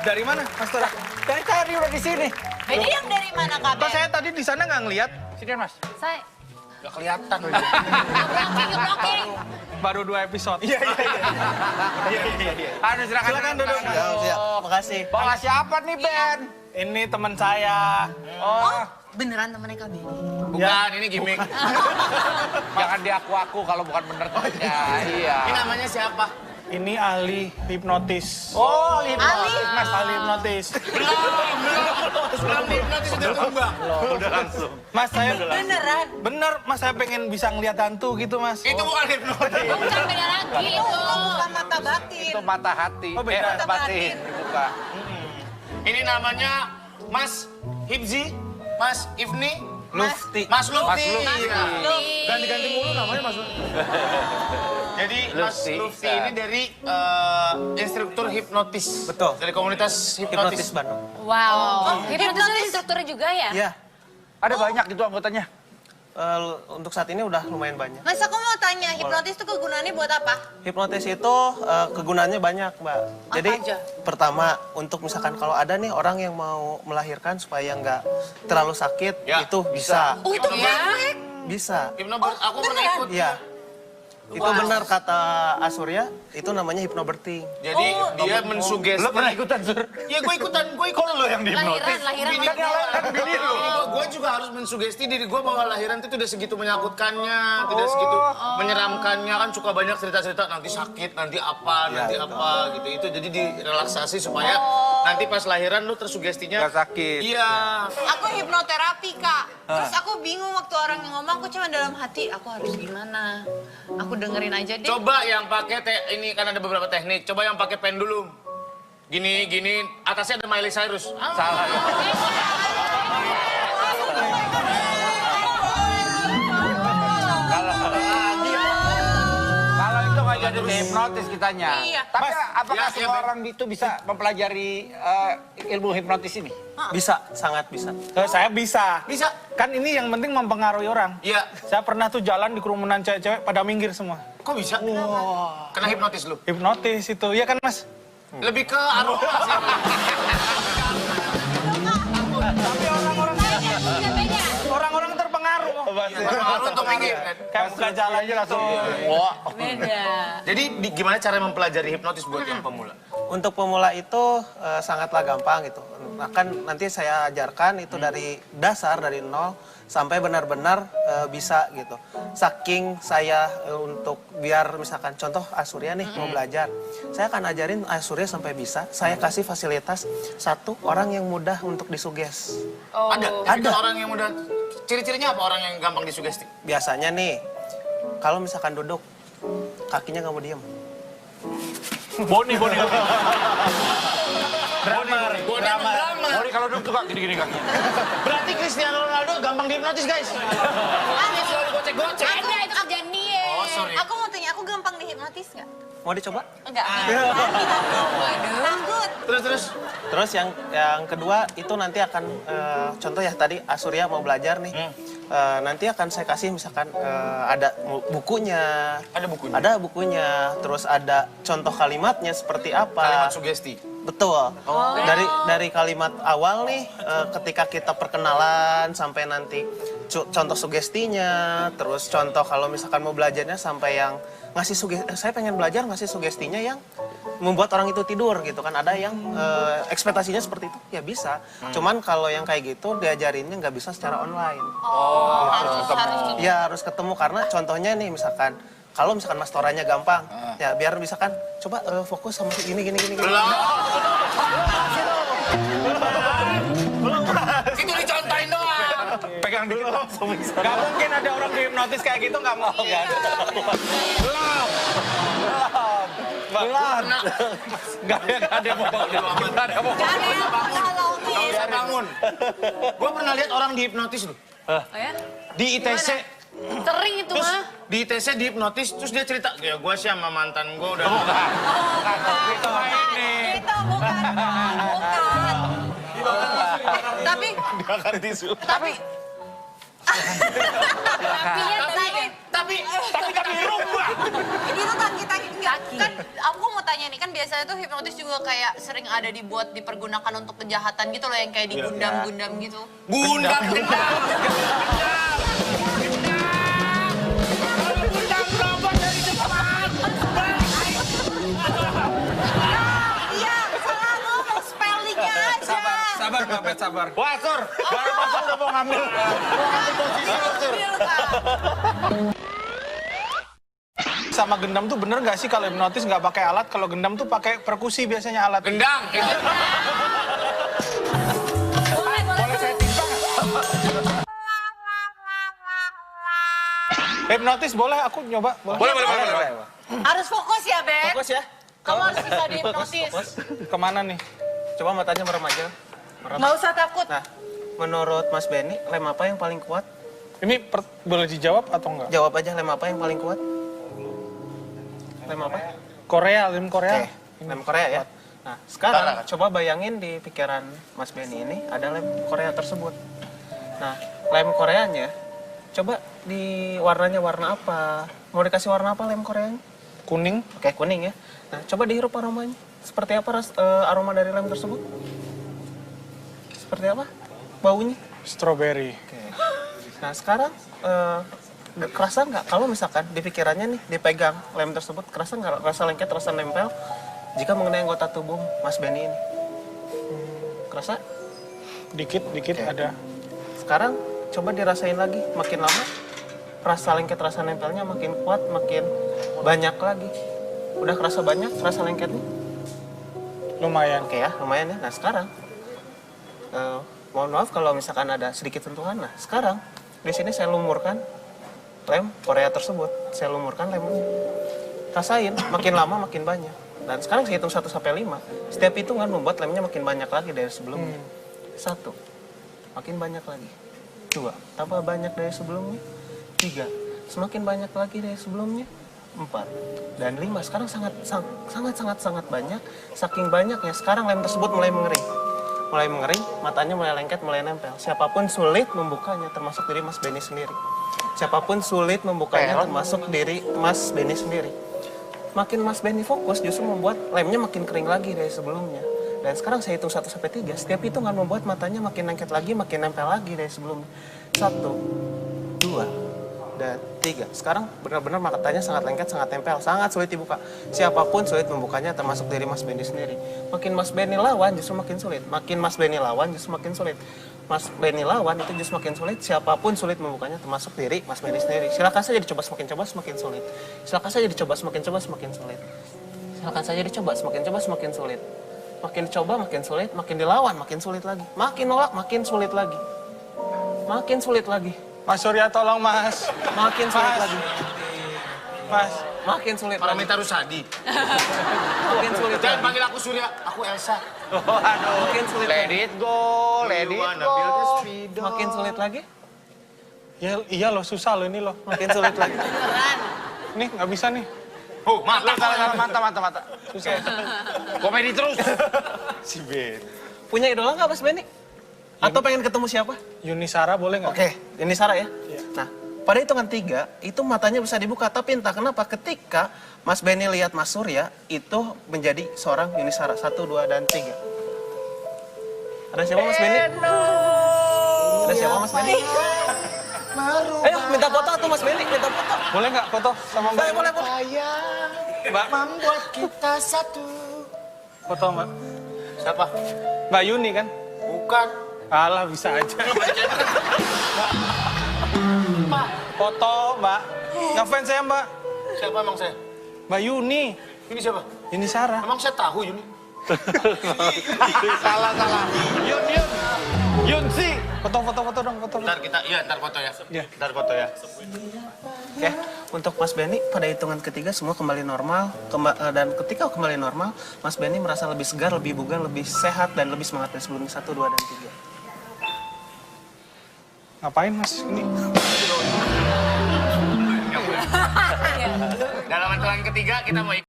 Dari mana, Mas Tora? Dari tadi udah di sini. Ini yang dari mana, Kak Kok Ben? saya tadi di sana nggak ngeliat? Sini, Mas. Saya... Nggak kelihatan. Blocking. Baru 2 episode. Iya. Aduh, silakan duduk. Siap. Makasih. Bawa siapa nih, Ben? Ini teman saya. Oh, beneran temennya Kak Ben? Bukan, ini gimmick. Jangan diaku-aku kalau bukan bener temennya. Iya. Ini namanya siapa? Ini ahli hipnotis. Oh, Ali. Mas ahli hipnotis. Belum hipnotis udah tumbang. Udah langsung. Mas saya Beneran? bener, Mas saya pengen bisa ngeliat hantu gitu, Mas. Itu bukan hipnotis. Bukan beda lagi. Itu bukan mata batin. Itu mata hati. Oh, beda. Mata batin. Dibuka. Ini namanya Mas Hibzi, Mas Ifni, Lufti. Mas Lufti. Mas Lufti. Iya. Ganti-ganti mulu namanya Mas. Jadi Mas Lufti. Lufti ini dari instruktur hipnotis. Betul. Dari komunitas Hipnotis hipnotis. Bandung. Wow. Hipnotis itu instrukturnya juga ya? Iya. Ada banyak gitu anggotanya. Untuk saat ini udah lumayan banyak. Mas, aku mau tanya, hipnotis itu kegunaannya buat apa? Hipnotis itu kegunaannya banyak, Mbak. Jadi aja? pertama untuk misalkan kalau ada nih orang yang mau melahirkan supaya nggak terlalu sakit, Ya, itu bisa. Oh, itu perfect. Bisa. Aku pernah ikut. Iya. Itu benar kata Asurya, itu namanya hypnobirthing. Jadi dia mensugesti. Lo pernah ikutan, Sur? Iya, gue ikutan. Gue ikut lo yang Lahiran Gue juga harus mensugesti diri gue bahwa lahiran itu tidak segitu menyakutkannya, tidak segitu menyeramkannya. Kan suka banyak cerita-cerita nanti sakit, nanti apa, nanti apa gitu. Itu jadi direlaksasi supaya nanti pas lahiran lu tersugestinya. Gak sakit. Iya. Aku hipnoterapi, Kak. Terus aku bingung waktu orang yang ngomong, aku cuma dalam hati, aku harus gimana? Aku dengerin aja deh. Coba yang pakai ini kan ada beberapa teknik. Coba yang pakai pendulum. Gini, atasnya ada Miley Cyrus. Salah. Kalau itu nggak jadi hipnotis kitanya. Iya. Tapi apakah Ya, semua Ben. orang itu bisa mempelajari ilmu hipnotis ini? Bisa, sangat bisa. Saya bisa. Bisa. Kan ini yang penting mempengaruhi orang. Iya. Saya pernah tuh jalan di kerumunan cewek-cewek pada minggir semua. Kok bisa? Kena hipnotis lu? Hipnotis itu, iya kan Mas? Lebih ke aroma sih. Orang-orang terpengaruh. Baru untuk minggir. Kayak buka jalan aja langsung. Wah. Beda. Jadi gimana cara mempelajari hipnotis buat yang pemula? Untuk pemula itu sangatlah gampang gitu. Akan nanti saya ajarkan itu dari dasar, dari nol sampai benar-benar bisa gitu. Saking saya untuk biar misalkan contoh Asurya nih mau belajar, saya akan ajarin Asurya sampai bisa. Saya kasih fasilitas satu orang yang mudah untuk disuges. Ada orang yang mudah. Ciri-cirinya apa orang yang gampang disugesti? Biasanya nih, kalau misalkan duduk, kakinya nggak mau diem. Boni. Drummer. Boni kalau duduk suka gini-gini kaki. Berarti Cristiano Ronaldo gampang dihipnotis, guys. Dia selalu gocek-gocek. Ada itu kerjaan dia. Oh, sorry. Aku mau tanya, aku gampang dihipnotis nggak? Mau dicoba? Enggak. Waduh. Takut. Terus. Terus yang kedua itu nanti akan contoh ya tadi Asurya mau belajar nih. Nanti akan saya kasih misalkan ada bukunya. Ada bukunya? Ada bukunya. Terus ada contoh kalimatnya seperti apa. Kalimat sugesti. Betul. Dari kalimat awal nih ketika kita perkenalan sampai nanti contoh sugestinya, terus contoh kalau misalkan mau belajarnya sampai yang ngasih sugesti, saya pengen belajar ngasih sugestinya yang membuat orang itu tidur gitu kan. Ada yang ekspektasinya seperti itu, ya bisa. Cuman kalau yang kayak gitu diajarinnya nggak bisa secara online. Harus Ya harus ketemu karena contohnya nih misalkan kalau misalkan mas Toranya gampang, ya biar misalkan coba fokus sama gini. Itu dicontohin doang. Pegang dulu langsung bisa. Gak mungkin ada orang dihipnotis kayak gitu, gak mau. Belum. Gak ada yang mau bangun. Gak ada yang mau. Gak ada yang mau nolongin. Gak usah bangun. Gue pernah lihat orang dihipnotis loh. Oh ya? Di ITC. Sering itu Terus mah. di ITC dihipnotis, terus dia cerita, ya gue sih sama mantan gue udah. Itu ini. Itu bukan. Tapi Dimakan tisu. tapi kita biru gua. Ini tuh kaki-kaki enggak kan aku mau tanya nih kan biasanya tuh hipnotis juga kayak sering ada dipergunakan untuk kejahatan gitu loh yang kayak di Gundam gitu. Gundam. Iya, salah ngomong spellingnya aja. Sabar, Papet, sabar. Wah, Sur. Baru masuk udah mau ngambil. Sama gendam tuh bener nggak sih kalau hipnotis nggak pakai alat? Kalau gendam tuh pakai perkusi biasanya alat. Gendang. Boleh saya timbang? Hipnotis boleh aku nyoba? Boleh. Harus fokus ya, Beb. Fokus ya. Kamu harus bisa dihipnotis. Kemana nih? Coba matanya merem aja. Merem. Nggak usah takut. Nah, menurut Mas Benny, lem apa yang paling kuat? Ini boleh dijawab atau enggak? Jawab aja lem apa yang paling kuat? Lem apa? Korea, lem Korea. Oke, lem Korea ya. Nah, sekarang coba bayangin di pikiran Mas Benny ini ada lem Korea tersebut. Nah, lem Koreanya, coba di warnanya warna apa? Mau dikasih warna apa lem Koreanya? Kuning. Oke, kuning ya. Nah, coba dihirup aromanya. Seperti apa aroma dari lem tersebut? Seperti apa baunya? Strawberry. Oke. Nah, sekarang kerasa nggak kalau misalkan di pikirannya nih dipegang lem tersebut, kerasa nggak rasa lengket, rasa nempel jika mengenai anggota tubuh Mas Benny ini? Kerasa? Dikit ada. Sekarang coba dirasain lagi, makin lama rasa lengket, rasa nempelnya makin kuat, makin banyak lagi. Udah kerasa banyak rasa lengketnya? Lumayan. Oke ya, lumayan ya. Nah sekarang, mohon maaf kalau misalkan ada sedikit sentuhan. Nah sekarang, di sini saya lumurkan lem Korea tersebut. Saya lumurkan lemnya. Rasain, makin lama makin banyak. Dan sekarang saya hitung 1 sampai 5. Setiap hitungan membuat lemnya makin banyak lagi dari sebelumnya. 1, makin banyak lagi. 2, tambah banyak dari sebelumnya. 3, semakin banyak lagi dari sebelumnya. 4, dan 5. Sekarang sangat banyak. Saking banyaknya, sekarang lem tersebut mulai mengering. Mulai mengering, matanya mulai lengket, mulai nempel. Siapapun sulit membukanya, termasuk diri Mas Benny sendiri. Siapapun sulit membukanya, termasuk diri Mas Benny sendiri. Makin Mas Benny fokus, justru membuat lemnya makin kering lagi dari sebelumnya. Dan sekarang saya hitung 1 sampai 3. Setiap hitungan membuat matanya makin lengket lagi, makin nempel lagi dari sebelumnya. 1, 2, dan 3. Sekarang benar-benar matanya sangat lengket, sangat nempel, sangat sulit dibuka. Siapapun sulit membukanya, termasuk diri Mas Benny sendiri. Makin Mas Benny lawan, justru makin sulit. Makin Mas Benny lawan, justru makin sulit. Mas Benny lawan itu justru makin sulit. Siapapun sulit membukanya, termasuk diri Mas Benny sendiri. Silakan saja dicoba semakin sulit. Silakan saja dicoba semakin sulit. Silakan saja dicoba semakin sulit. Makin coba makin sulit, makin dilawan makin sulit lagi. Makin nolak makin sulit lagi. Makin sulit lagi. Mas Surya tolong Mas. Makin sulit lagi. Mas. Makin sulit lagi. Paramita Rusadi. Makin sulit Jangan lagi. panggil aku Surya, aku Elsa. Makin sulit Let lagi. it go, let it go. Makin sulit lagi. Ya, iya loh, susah loh ini loh. Makin sulit lagi. Beneran. Nih, nggak bisa nih. Oh, mata. Mata. Susah. Komedi terus. Si Ben. Punya idola nggak Mas Benny? Atau pengen ketemu siapa? Yuni Sara boleh nggak? Oke, ini Sarah ya. Iya. Nah, pada hitungan 3, itu matanya bisa dibuka. Tapi entah kenapa ketika Mas Benny lihat Mas Surya, itu menjadi seorang Yuni Sarah. 1, 2, dan 3. Ada siapa Mas Benny? Ada siapa Mas Benny? Ayo, minta foto tuh Mas Benny, minta foto. Boleh nggak foto sama Mbak? Boleh. Mbak, Membuat kita satu. foto Mbak. Siapa? Mbak Yuni kan? Bukan. Alah, bisa aja. Foto Mbak. Ngefans saya Mbak. Siapa emang saya? Mbak Yuni. Ini siapa? Yuni Sara. Emang saya tahu Yuni. Salah. Yun sih. Foto dong, foto. Ntar kita, ntar foto ya. Iya. Ntar foto ya. Oke, untuk Mas Benny pada hitungan ketiga semua kembali normal. Dan ketika kembali normal, Mas Benny merasa lebih segar, lebih bugar, lebih sehat, dan lebih semangat dari sebelumnya. 1, 2, dan 3. Ngapain Mas ini? Dalam hitungan ketiga kita mau